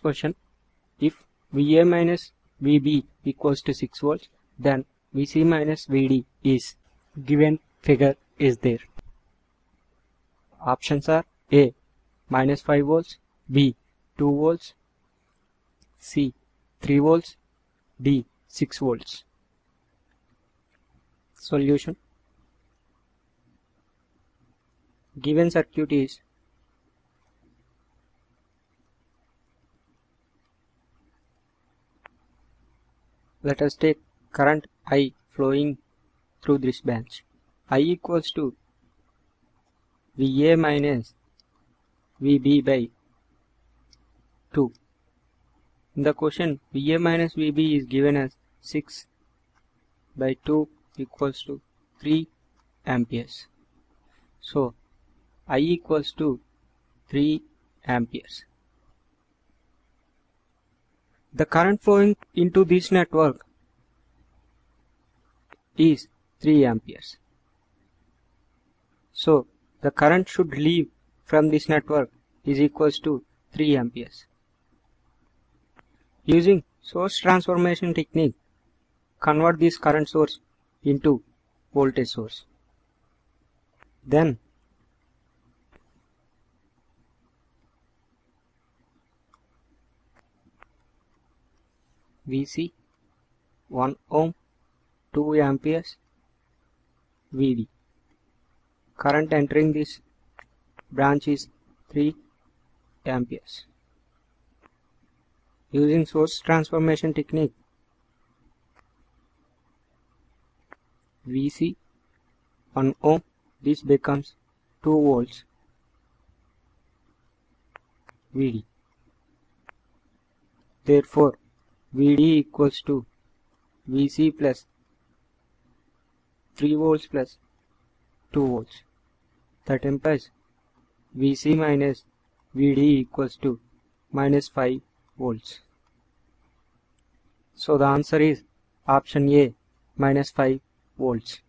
question, if VA minus VB equals to 6 volts, then VC minus VD is given figure is there. Options are A minus 5 volts, B 2 volts, C 3 volts, D 6 volts. Solution. Given circuit is let us take current I flowing through this branch. I equals to VA minus VB by 2. In the question, VA minus VB is given as 6 by 2 equals to 3 amperes. So, I equals to 3 amperes. The current flowing into this network is 3 amperes. So, the current should leave from this network is equals to 3 amperes. Using source transformation technique, convert this current source into voltage source. Then, VC 1 ohm 2 amperes, VD. Current entering this branch is 3 amperes. Using source transformation technique, VC 1 ohm, this becomes 2 volts, VD. Therefore, VD equals to VC plus 3 volts plus 2 volts. That implies VC minus VD equals to minus 5 volts. So the answer is option A, minus 5 volts.